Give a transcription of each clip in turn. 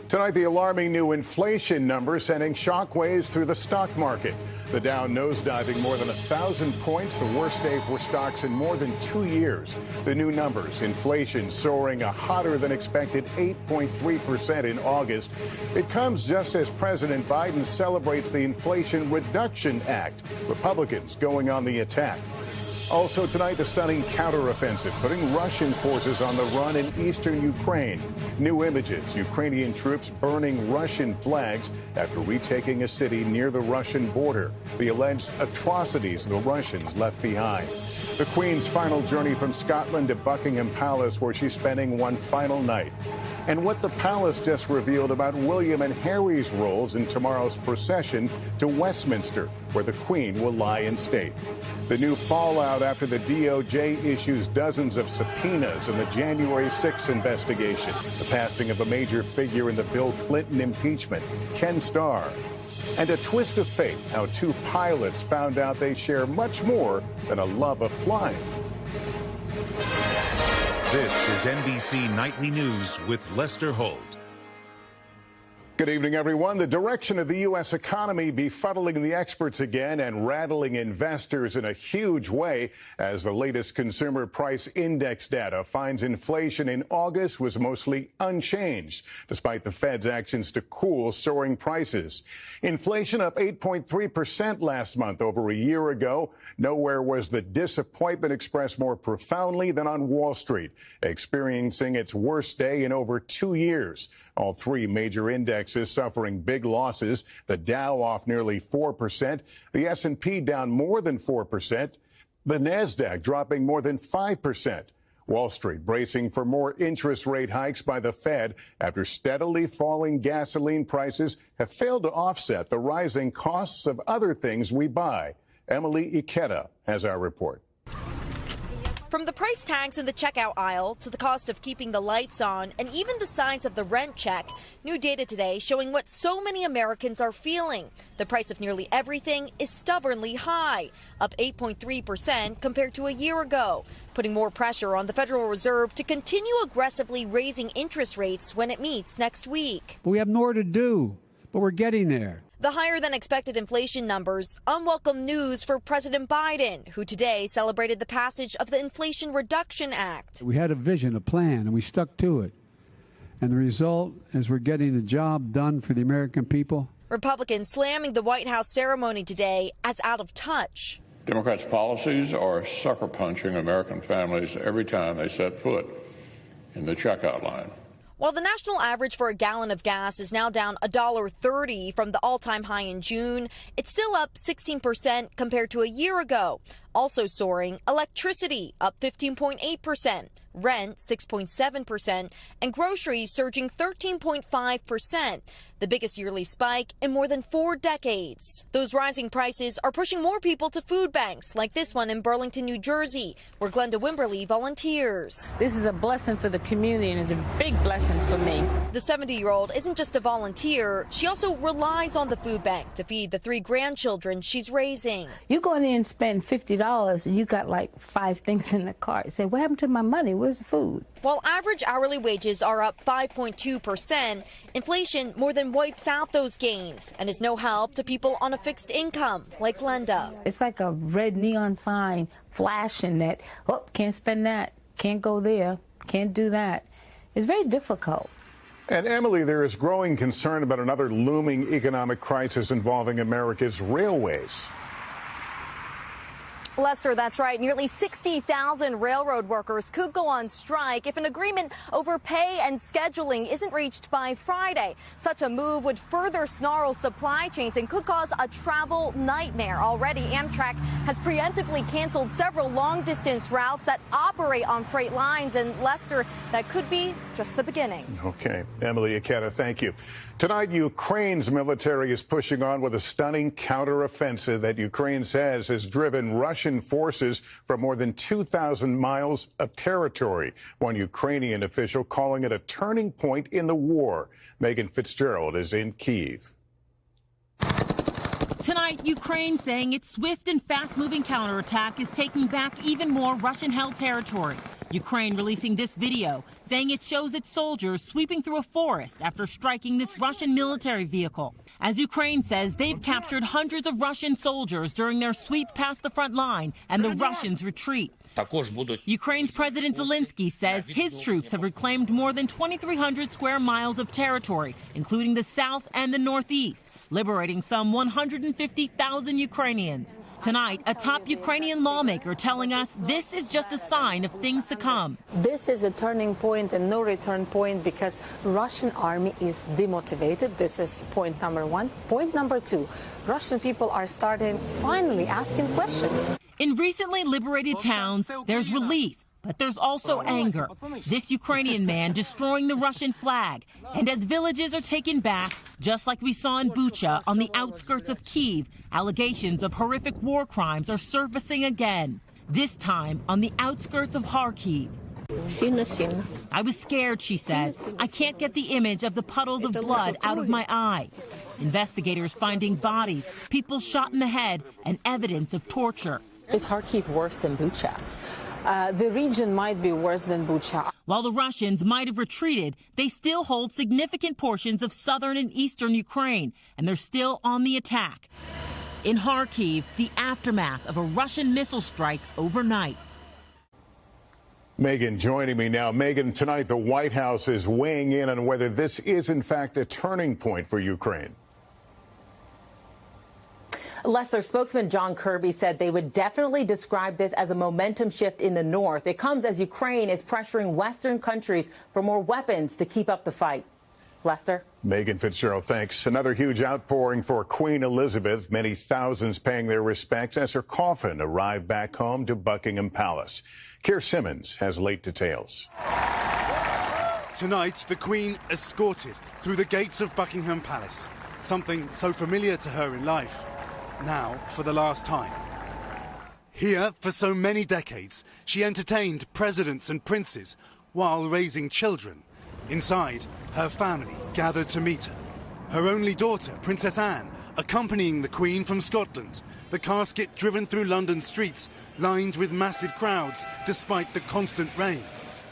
Tonight, the alarming new inflation numbers sending shockwaves through the stock market. The Dow nosediving more than 1,000 points, the worst day for stocks in more than 2 years. The new numbers, inflation soaring a hotter than expected 8.3% in August. It comes just as President Biden celebrates the Inflation Reduction Act. Republicans going on the attack. Also tonight, the stunning counteroffensive, putting Russian forces on the run in eastern Ukraine. New images, Ukrainian troops burning Russian flags after retaking a city near the Russian border. The alleged atrocities the Russians left behind. The Queen's final journey from Scotland to Buckingham Palace, where she's spending one final night. And what the palace just revealed about William and Harry's roles in tomorrow's procession to Westminster, where the Queen will lie in state. The new fallout after the DOJ issues dozens of subpoenas in the January 6th investigation. The passing of a major figure in the Bill Clinton impeachment, Ken Starr. And a twist of fate, how two pilots found out they share much more than a love of flying. This is NBC Nightly News with Lester Holt. Good evening, everyone. The direction of the U.S. economy befuddling the experts again and rattling investors in a huge way as the latest consumer price index data finds inflation in August was mostly unchanged, despite the Fed's actions to cool soaring prices. Inflation up 8.3% last month over a year ago. Nowhere was the disappointment expressed more profoundly than on Wall Street, experiencing its worst day in over 2 years. All three major indexes suffering big losses. The Dow off nearly 4%, the S&P down more than 4%, the Nasdaq dropping more than 5%. Wall Street bracing for more interest rate hikes by the Fed after steadily falling gasoline prices have failed to offset the rising costs of other things we buy. Emily Ikeda has our report. From the price tags in the checkout aisle to the cost of keeping the lights on and even the size of the rent check, new data today showing what so many Americans are feeling. The price of nearly everything is stubbornly high, up 8.3% compared to a year ago, putting more pressure on the Federal Reserve to continue aggressively raising interest rates when it meets next week. We have more to do, but we're getting there. The higher-than-expected inflation numbers, unwelcome news for President Biden, who today celebrated the passage of the Inflation Reduction Act. We had a vision, a plan, and we stuck to it. And the result is we're getting the job done for the American people. Republicans slamming the White House ceremony today as out of touch. Democrats' policies are sucker-punching American families every time they set foot in the checkout line. While the national average for a gallon of gas is now down $1.30 from the all-time high in June, it's still up 16% compared to a year ago. Also soaring, electricity up 15.8%, rent 6.7%, and groceries surging 13.5%, the biggest yearly spike in more than 4 decades. Those rising prices are pushing more people to food banks, like this one in Burlington, New Jersey, where Glenda Wimberly volunteers. This is a blessing for the community, and it's a big blessing for me. The 70-year-old isn't just a volunteer. She also relies on the food bank to feed the 3 grandchildren she's raising. You go in there and spend $50, and you got like 5 things in the cart. You say, what happened to my money? Where's the food? While average hourly wages are up 5.2%, inflation more than wipes out those gains and is no help to people on a fixed income like Glenda. It's like a red neon sign flashing that, oh, can't spend that, can't go there, can't do that. It's very difficult. And Emily, there is growing concern about another looming economic crisis involving America's railways. Lester, that's right. Nearly 60,000 railroad workers could go on strike if an agreement over pay and scheduling isn't reached by Friday. Such a move would further snarl supply chains and could cause a travel nightmare. Already, Amtrak has preemptively canceled several long-distance routes that operate on freight lines. And, Lester, that could be just the beginning. Okay. Emily Ikeda, thank you. Tonight, Ukraine's military is pushing on with a stunning counteroffensive that Ukraine says has driven Russian forces from more than 2,000 miles of territory. One Ukrainian official calling it a turning point in the war. Megan Fitzgerald is in Kyiv. Tonight, Ukraine saying its swift and fast-moving counterattack is taking back even more Russian-held territory. Ukraine releasing this video, saying it shows its soldiers sweeping through a forest after striking this Russian military vehicle. As Ukraine says, they've captured hundreds of Russian soldiers during their sweep past the front line, and the Russians retreat. Ukraine's President Zelensky says his troops have reclaimed more than 2,300 square miles of territory, including the south and the northeast, liberating some 150,000 Ukrainians. Tonight, a top Ukrainian lawmaker telling us this is just a sign of things to come. This is a turning point and no return point because Russian army is demotivated. This is point number one. Point number two, Russian people are finally asking questions. In recently liberated towns, there's relief, but there's also anger. This Ukrainian man destroying the Russian flag. And as villages are taken back, just like we saw in Bucha on the outskirts of Kyiv, allegations of horrific war crimes are surfacing again, this time on the outskirts of Kharkiv. I was scared, she said. I can't get the image of the puddles of blood out of my eye. Investigators finding bodies, people shot in the head, and evidence of torture. Is Kharkiv worse than Bucha? The region might be worse than Bucha. While the Russians might have retreated, they still hold significant portions of southern and eastern Ukraine, and they're still on the attack. In Kharkiv, the aftermath of a Russian missile strike overnight. Megan joining me now. Megan, tonight the White House is weighing in on whether this is in fact a turning point for Ukraine. Lester, spokesman John Kirby said they would definitely describe this as a momentum shift in the north. It comes as Ukraine is pressuring Western countries for more weapons to keep up the fight. Lester? Megan Fitzgerald, thanks. Another huge outpouring for Queen Elizabeth. Many thousands paying their respects as her coffin arrived back home to Buckingham Palace. Keir Simmons has late details. Tonight, the Queen escorted through the gates of Buckingham Palace, something so familiar to her in life. Now, for the last time. Here, for so many decades, she entertained presidents and princes while raising children. Inside, her family gathered to meet her. Her only daughter, Princess Anne, accompanying the Queen from Scotland. The casket driven through London streets, lined with massive crowds, despite the constant rain.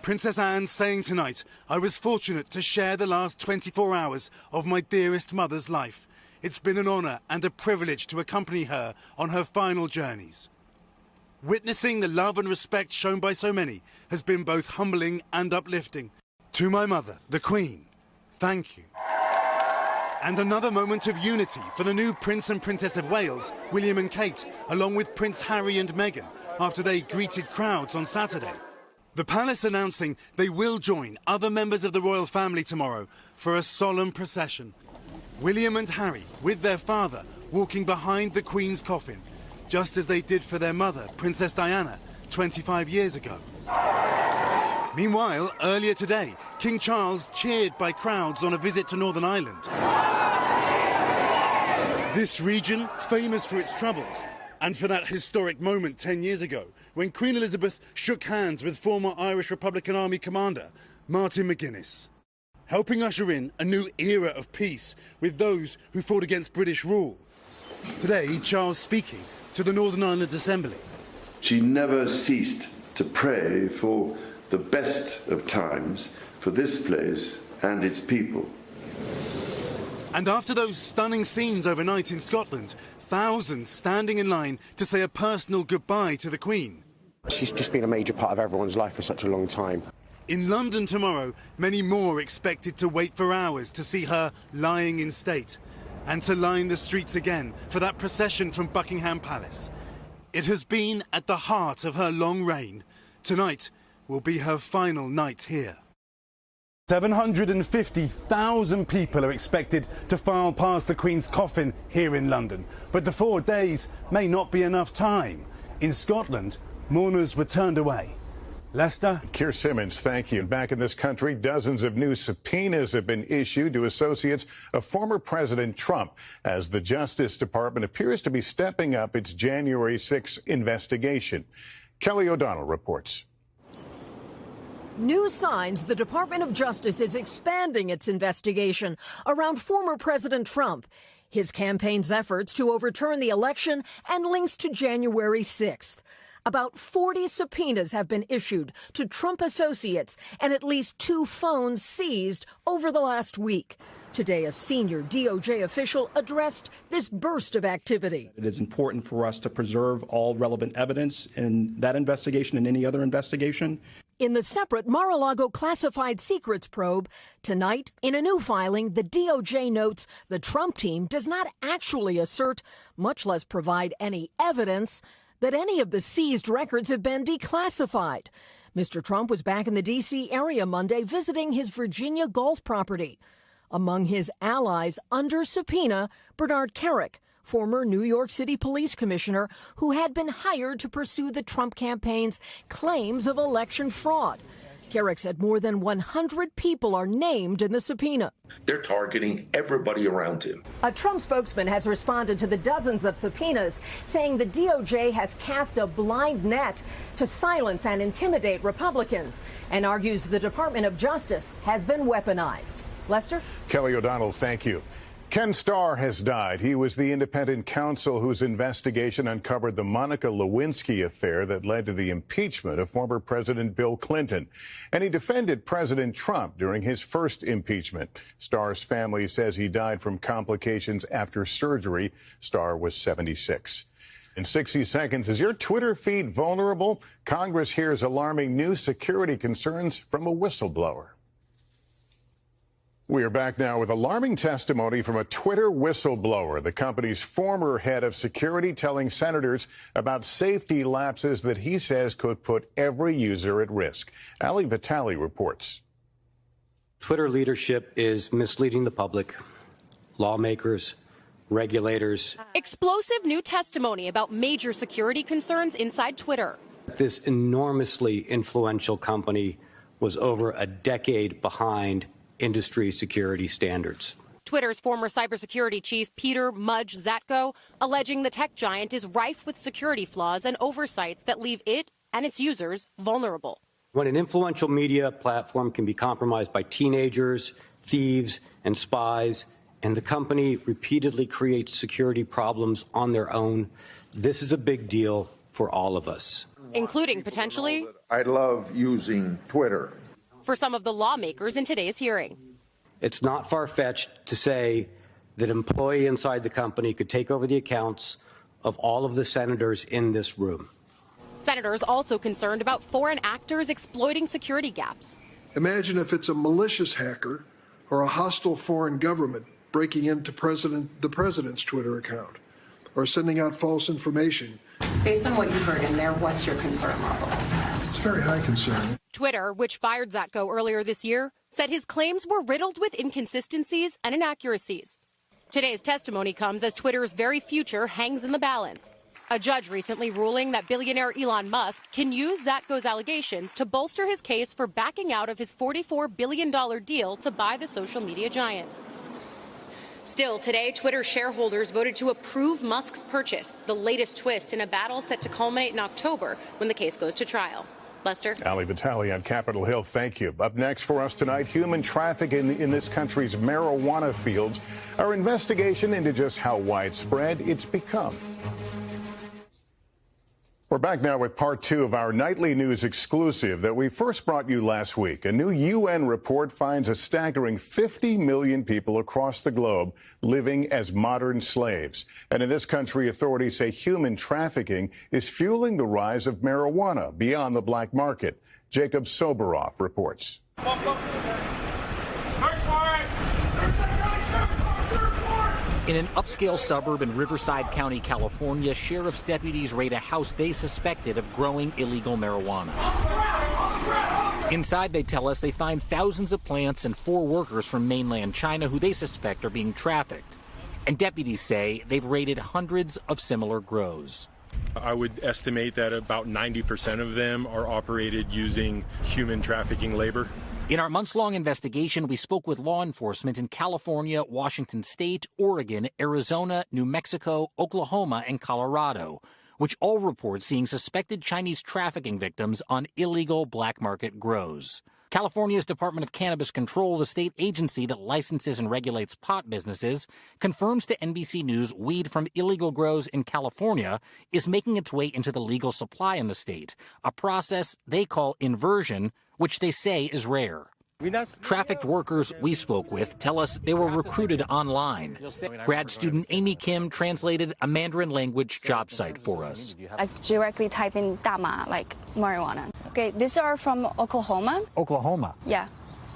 Princess Anne saying tonight, I was fortunate to share the last 24 hours of my dearest mother's life. It's been an honour and a privilege to accompany her on her final journeys. Witnessing the love and respect shown by so many has been both humbling and uplifting. To my mother, the Queen, thank you. And another moment of unity for the new Prince and Princess of Wales, William and Kate, along with Prince Harry and Meghan, after they greeted crowds on Saturday. The palace announcing they will join other members of the royal family tomorrow for a solemn procession. William and Harry, with their father, walking behind the Queen's coffin, just as they did for their mother, Princess Diana, 25 years ago. Meanwhile, earlier today, King Charles cheered by crowds on a visit to Northern Ireland. This region, famous for its troubles, and for that historic moment 10 years ago, when Queen Elizabeth shook hands with former Irish Republican Army commander, Martin McGuinness. Helping usher in a new era of peace with those who fought against British rule. Today, Charles speaking to the Northern Ireland Assembly. She never ceased to pray for the best of times for this place and its people. And after those stunning scenes overnight in Scotland, thousands standing in line to say a personal goodbye to the Queen. She's just been a major part of everyone's life for such a long time. In London tomorrow, many more expected to wait for hours to see her lying in state and to line the streets again for that procession from Buckingham Palace. It has been at the heart of her long reign. Tonight will be her final night here. 750,000 people are expected to file past the Queen's coffin here in London. But the 4 days may not be enough time. In Scotland, mourners were turned away. Lester? Keir Simmons, thank you. Back in this country, dozens of new subpoenas have been issued to associates of former President Trump as the Justice Department appears to be stepping up its January 6th investigation. Kelly O'Donnell reports. New signs the Department of Justice is expanding its investigation around former President Trump, his campaign's efforts to overturn the election, and links to January 6th. About 40 subpoenas have been issued to Trump associates and at least 2 phones seized over the last week. Today, a senior DOJ official addressed this burst of activity. It is important for us to preserve all relevant evidence in that investigation and any other investigation. In the separate Mar-a-Lago classified secrets probe, tonight, in a new filing, the DOJ notes the Trump team does not actually assert, much less provide any evidence, that any of the seized records have been declassified. Mr. Trump was back in the D.C. area Monday visiting his Virginia golf property. Among his allies under subpoena, Bernard Kerik, former New York City police commissioner who had been hired to pursue the Trump campaign's claims of election fraud. Kerik said more than 100 people are named in the subpoena. They're targeting everybody around him. A Trump spokesman has responded to the dozens of subpoenas, saying the DOJ has cast a blind net to silence and intimidate Republicans, and argues the Department of Justice has been weaponized. Lester? Kelly O'Donnell, thank you. Ken Starr has died. He was the independent counsel whose investigation uncovered the Monica Lewinsky affair that led to the impeachment of former President Bill Clinton. And he defended President Trump during his first impeachment. Starr's family says he died from complications after surgery. Starr was 76. In 60 seconds, is your Twitter feed vulnerable? Congress hears alarming new security concerns from a whistleblower. We are back now with alarming testimony from a Twitter whistleblower, the company's former head of security, telling senators about safety lapses that he says could put every user at risk. Ali Vitale reports. Twitter leadership is misleading the public, lawmakers, regulators. Explosive new testimony about major security concerns inside Twitter. This enormously influential company was over a decade behind industry security standards. Twitter's former cybersecurity chief, Peter Mudge Zatko, alleging the tech giant is rife with security flaws and oversights that leave it and its users vulnerable. When an influential media platform can be compromised by teenagers, thieves, and spies, and the company repeatedly creates security problems on their own, this is a big deal for all of us. Including potentially, I love using Twitter. For some of the lawmakers in today's hearing. It's not far-fetched to say that an employee inside the company could take over the accounts of all of the senators in this room. Senators also concerned about foreign actors exploiting security gaps. Imagine if it's a malicious hacker or a hostile foreign government breaking into the president's Twitter account or sending out false information. Based on what you heard in there, what's your concern level? It's very high concern. Twitter, which fired Zatko earlier this year, said his claims were riddled with inconsistencies and inaccuracies. Today's testimony comes as Twitter's very future hangs in the balance. A judge recently ruling that billionaire Elon Musk can use Zatko's allegations to bolster his case for backing out of his $44 billion deal to buy the social media giant. Still, today, Twitter shareholders voted to approve Musk's purchase, the latest twist in a battle set to culminate in October when the case goes to trial. Lester? Ali Vitale on Capitol Hill, thank you. Up next for us tonight, human trafficking in this country's marijuana fields, our investigation into just how widespread it's become. We're back now with part 2 of our nightly news exclusive that we first brought you last week. A new UN report finds a staggering 50 million people across the globe living as modern slaves. And in this country, authorities say human trafficking is fueling the rise of marijuana beyond the black market. Jacob Soberoff reports. In an upscale suburb in Riverside County, California, sheriff's deputies raid a house they suspected of growing illegal marijuana. Inside, they tell us they find thousands of plants and 4 workers from mainland China who they suspect are being trafficked. And deputies say they've raided hundreds of similar grows. I would estimate that about 90% of them are operated using human trafficking labor. In our months-long investigation, we spoke with law enforcement in California, Washington State, Oregon, Arizona, New Mexico, Oklahoma, and Colorado, which all report seeing suspected Chinese trafficking victims on illegal black market grows. California's Department of Cannabis Control, the state agency that licenses and regulates pot businesses, confirms to NBC News weed from illegal grows in California is making its way into the legal supply in the state, a process they call inversion, which they say is rare. Trafficked workers we spoke with tell us they were recruited online. Grad student Amy Kim translated a Mandarin language job site for us. I directly type in dama, like marijuana. Okay, these are from Oklahoma. Oklahoma? Yeah.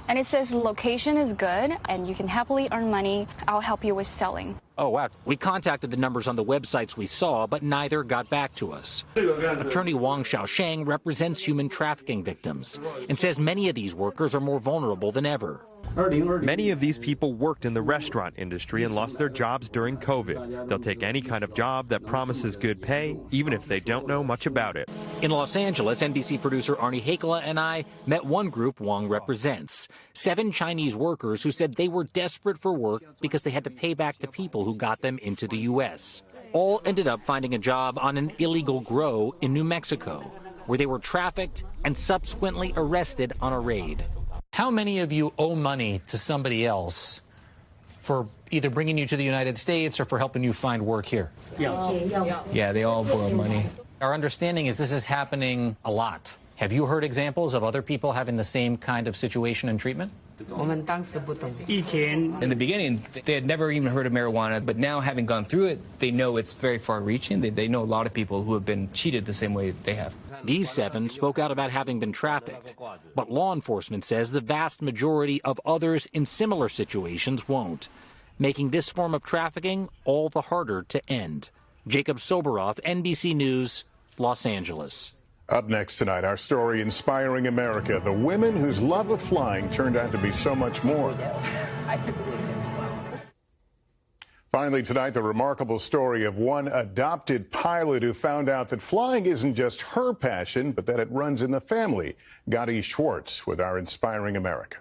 And it says location is good and you can happily earn money. I'll help you with selling. Oh, wow. We contacted the numbers on the websites we saw, but neither got back to us. Attorney Wang Xiaosheng represents human trafficking victims and says many of these workers are more vulnerable than ever. Many of these people worked in the restaurant industry and lost their jobs during COVID. They'll take any kind of job that promises good pay, even if they don't know much about it. In Los Angeles, NBC producer Arnie Hakela and I met one group Wang represents, 7 Chinese workers who said they were desperate for work because they had to pay back the people who got them into the U.S. All ended up finding a job on an illegal grow in New Mexico, where they were trafficked and subsequently arrested on a raid. How many of you owe money to somebody else for either bringing you to the United States or for helping you find work here? Yeah, they all borrow money. Our understanding is this is happening a lot. Have you heard examples of other people having the same kind of situation and treatment? In the beginning, they had never even heard of marijuana, but now having gone through it, they know it's very far-reaching. They know a lot of people who have been cheated the same way they have. These 7 spoke out about having been trafficked, but law enforcement says the vast majority of others in similar situations won't, making this form of trafficking all the harder to end. Jacob Soboroff, NBC News, Los Angeles. Up next tonight, our story inspiring America, the women whose love of flying turned out to be so much more. Finally tonight, the remarkable story of one adopted pilot who found out that flying isn't just her passion, but that it runs in the family. Gotti Schwartz with our Inspiring America.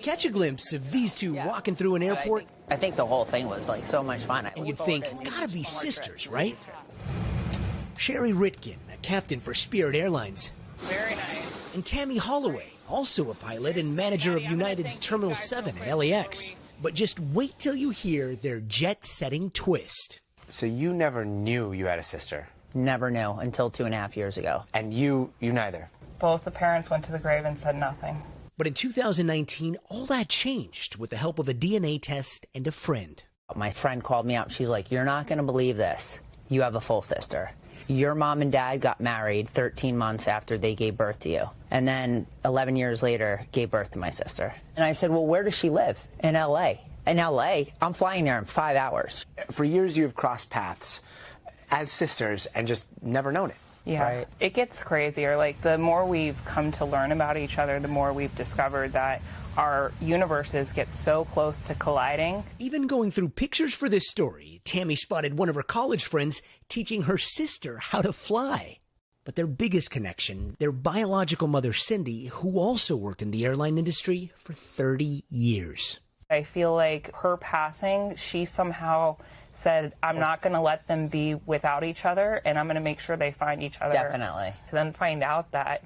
Catch a glimpse of these two walking through an airport. I think the whole thing was like so much fun. And you'd think, gotta be sisters, right? Sherry Ritkin, a captain for Spirit Airlines. Very nice. And Tammy Holloway, also a pilot and manager of United's Terminal 7 at LAX. But just wait till you hear their jet-setting twist. So you never knew you had a sister? Never knew until 2.5 years ago. And you neither? Both the parents went to the grave and said nothing. But in 2019, all that changed with the help of a DNA test and a friend. My friend called me up. She's like, "You're not going to believe this. You have a full sister. Your mom and dad got married 13 months after they gave birth to you. And then 11 years later, gave birth to my sister." And I said, "Well, where does she live?" "In L.A. In L.A., I'm flying there in 5 hours. For years, you have crossed paths as sisters and just never known it. Yeah, right. It gets crazier. Like, the more we've come to learn about each other, the more we've discovered that our universes get so close to colliding. Even going through pictures for this story, Tammy spotted one of her college friends teaching her sister how to fly. But their biggest connection, their biological mother, Cindy, who also worked in the airline industry for 30 years. I feel like her passing, she somehow said, "I'm not going to let them be without each other, and I'm going to make sure they find each other." Definitely. To then find out that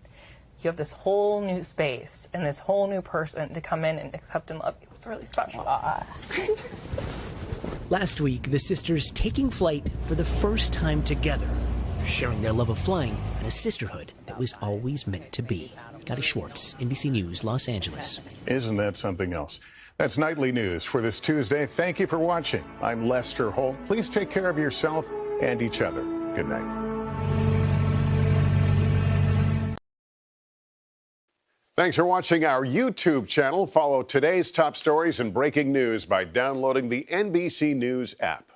you have this whole new space and this whole new person to come in and accept and love you. It's really special. Last week, the sisters taking flight for the first time together, sharing their love of flying and a sisterhood that was always meant to be. Gotti Schwartz, NBC News, Los Angeles. Isn't that something else? That's Nightly News for this Tuesday. Thank you for watching. I'm Lester Holt. Please take care of yourself and each other. Good night. Thanks for watching our YouTube channel. Follow today's top stories and breaking news by downloading the NBC News app.